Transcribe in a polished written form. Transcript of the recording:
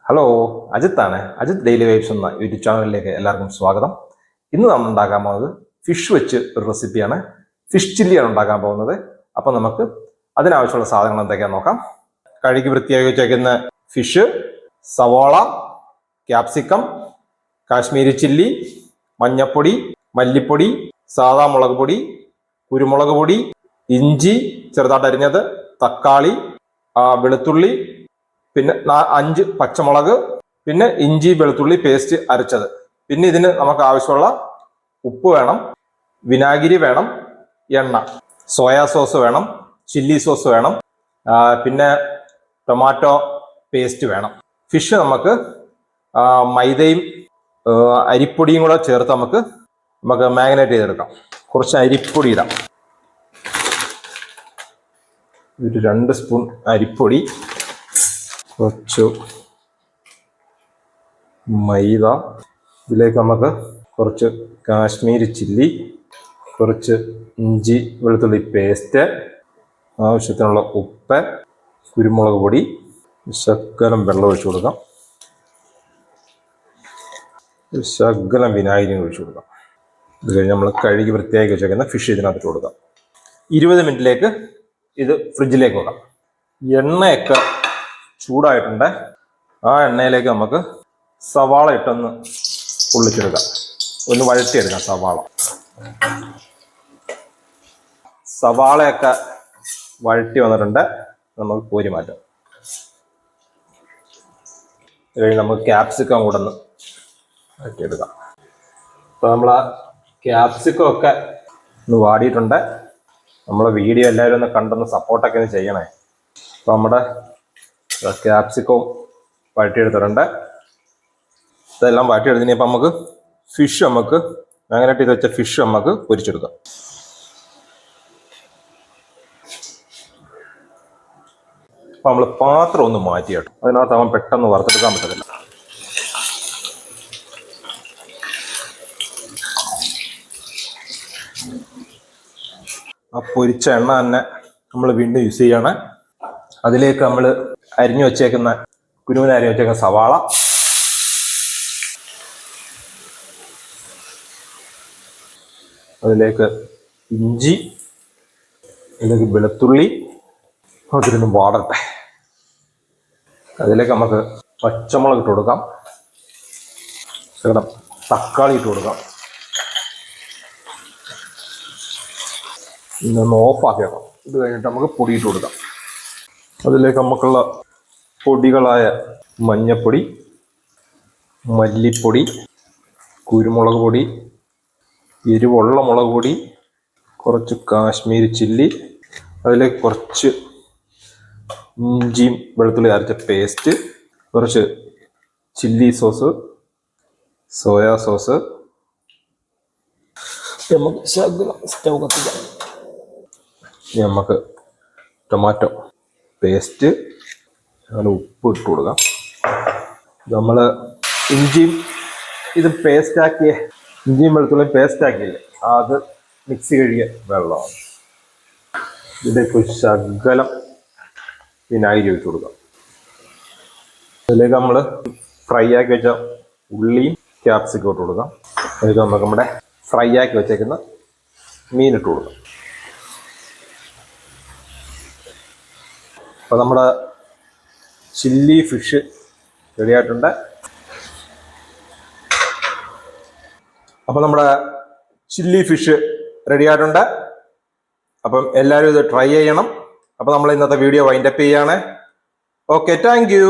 Hello, അജിത്താണ്. Ajith daily vibes എന്ന YouTube ചാനലിലേക്ക് എല്ലാവർക്കും സ്വാഗതം. ഇന്ന് നമ്മൾ ഉണ്ടാക്കാൻ പോകുന്നത് ഫിഷ് വെച്ച് ഒരു റെസിപ്പിയാണ്. ഫിഷ് ചില്ലിയാണ് ഉണ്ടാക്കാൻ പോകുന്നത്. അപ്പം നമുക്ക് അതിനാവശ്യമുള്ള സാധനങ്ങൾ എന്തൊക്കെയാണെന്ന് നോക്കാം. കഴുകി വൃത്തിയാക്കി വെച്ചേക്കുന്ന ഫിഷ്, സവോള, ക്യാപ്സിക്കം, കാശ്മീരി ചില്ലി, മഞ്ഞപ്പൊടി, മല്ലിപ്പൊടി, സാദാ മുളക് പൊടി, കുരുമുളക് പൊടി, ഇഞ്ചി ചെറുതായിട്ട് അരിഞ്ഞത്, തക്കാളി, വെളുത്തുള്ളി, പിന്നെ 5 പച്ചമുളക്, പിന്നെ ഇഞ്ചി വെളുത്തുള്ളി പേസ്റ്റ് അരച്ചത്. പിന്നെ ഇതിന് നമുക്ക് ആവശ്യമുള്ള ഉപ്പ് വേണം, വിനാഗിരി വേണം, എണ്ണ, സോയാ സോസ് വേണം, ചില്ലി സോസ് വേണം, പിന്നെ ടൊമാറ്റോ പേസ്റ്റ് വേണം. ഫിഷ് നമുക്ക് മൈദയും അരിപ്പൊടിയും കൂടെ ചേർത്ത് നമുക്ക് മാഗ്നേറ്റ് ചെയ്തെടുക്കാം. കുറച്ച് അരിപ്പൊടി ഇടാം. ഒരു 2 സ്പൂൺ അരിപ്പൊടി, കുറച്ച് മൈദ, ഇതിലേക്ക് നമുക്ക് കുറച്ച് കാശ്മീരി ചില്ലി, കുറച്ച് ഇഞ്ചി വെളുത്തുള്ളി പേസ്റ്റ്, ആവശ്യത്തിനുള്ള ഉപ്പ്, കുരുമുളക് പൊടി, ശകലം വെള്ളം ഒഴിച്ചു കൊടുക്കാം, ശകലം വിനാഗിരി ഒഴിച്ചു കൊടുക്കാം. ഇത് കഴിഞ്ഞ് നമ്മൾ കഴുകി വൃത്തിയാക്കി വെച്ചേക്കുന്ന ഫിഷ് ഇതിനകത്ത് കൊടുക്കാം. 20 മിനിറ്റിലേക്ക് ഇത് ഫ്രിഡ്ജിലേക്ക് വെക്കാം. എണ്ണയൊക്കെ ചൂടായിട്ടുണ്ട്. ആ എണ്ണയിലേക്ക് നമുക്ക് സവാള ഇട്ടൊന്ന് പൊള്ളിച്ചെടുക്കാം, ഒന്ന് വഴറ്റിയെടുക്കാം. സവാളയൊക്കെ വഴറ്റി വന്നിട്ടുണ്ട്. നമുക്ക് കോരി മാറ്റാം. ഇത് കഴിഞ്ഞ് നമുക്ക് ക്യാപ്സിക്കം കൂടെ ഒന്ന് വഴറ്റിയെടുക്കാം. അപ്പോൾ നമ്മൾ ആ ക്യാപ്സിക്കം ഒക്കെ ഒന്ന് വാടിയിട്ടുണ്ട്. നമ്മളെ വീഡിയോ എല്ലാവരും ഒന്ന് കണ്ടൊന്ന് സപ്പോർട്ടൊക്കെ ഒന്ന് ചെയ്യണേ. അപ്പോൾ നമ്മുടെ ക്യാപ്സിക്കവും വഴറ്റിയെടുത്തിട്ടുണ്ട്. ഇതെല്ലാം വഴറ്റിയെടുത്തിനിപ്പോൾ നമുക്ക് ഫിഷ് മാഗ്നേറ്റ് ചെയ്ത് വെച്ച ഫിഷ് നമുക്ക് പൊരിച്ചെടുക്കാം. അപ്പോൾ നമ്മൾ പാത്രം ഒന്ന് മാറ്റിയാട്ടോ, അതിനകത്ത് അവൻ പെട്ടെന്ന് വറുത്തെടുക്കാൻ പറ്റത്തില്ല. ആ പൊരിച്ച എണ്ണ തന്നെ നമ്മൾ വീണ്ടും യൂസ് ചെയ്യാണ്. അതിലേക്ക് നമ്മൾ അരിഞ്ഞു വെച്ചേക്കുന്ന അരിഞ്ഞു വെച്ചേക്കുന്ന സവാള, അതിലേക്ക് ഇഞ്ചി, അതിലേക്ക് വെളുത്തുള്ളി, അതിലൊന്ന് വാടട്ടെ. അതിലേക്ക് നമുക്ക് പച്ചമുളക് ഇട്ട് കൊടുക്കാം, ശകലം തക്കാളി ഇട്ട് കൊടുക്കാം. ഇന്നൊന്ന് ഓഫാക്കി വെക്കാം. ഇത് കഴിഞ്ഞിട്ട് നമുക്ക് പൊടിയിട്ട് കൊടുക്കാം. അതിലേക്ക് നമുക്കുള്ള പൊടികളായ മഞ്ഞപ്പൊടി, മല്ലിപ്പൊടി, കുരുമുളക് പൊടി, എരിവുള്ള മുളക് പൊടി, കുറച്ച് കാശ്മീരി ചില്ലി, അതിലേക്ക് കുറച്ച് ഇഞ്ചിയും വെളുത്തുള്ളി അരച്ച പേസ്റ്റ്, കുറച്ച് ചില്ലി സോസ്, സോയാ സോസ്, നമുക്ക് സ്റ്റൗ കത്തിക്കാം. നമുക്ക് ടൊമാറ്റോ പേസ്റ്റ്, അങ്ങനെ ഉപ്പ് ഇട്ട് കൊടുക്കാം. നമ്മൾ ഇഞ്ചിയും വെളുത്തുള്ളിയും പേസ്റ്റാക്കിയില്ലേ, അത് മിക്സി കഴുകിയ വെള്ളമാണ്. ഇതിലേക്ക് ഒരു ശകലം വിനാഗിരി ഒഴിച്ച് കൊടുക്കാം. അതിലേക്ക് നമ്മൾ ഫ്രൈ ആക്കി വെച്ച ഉള്ളിയും ക്യാപ്സിക്കം ഇട്ട് കൊടുക്കാം. അതിലേക്ക് നമുക്ക് നമ്മുടെ ഫ്രൈ ആക്കി വെച്ചേക്കുന്ന മീൻ ഇട്ട് കൊടുക്കാം. അപ്പോൾ നമ്മുടെ ചില്ലി ഫിഷ് റെഡിയായിട്ടുണ്ട്. അപ്പം എല്ലാവരും ഇത് ട്രൈ ചെയ്യണം. അപ്പോൾ നമ്മൾ ഇന്നത്തെ വീഡിയോ വൈൻഡപ്പ് ചെയ്യാണ്. Okay, thank you.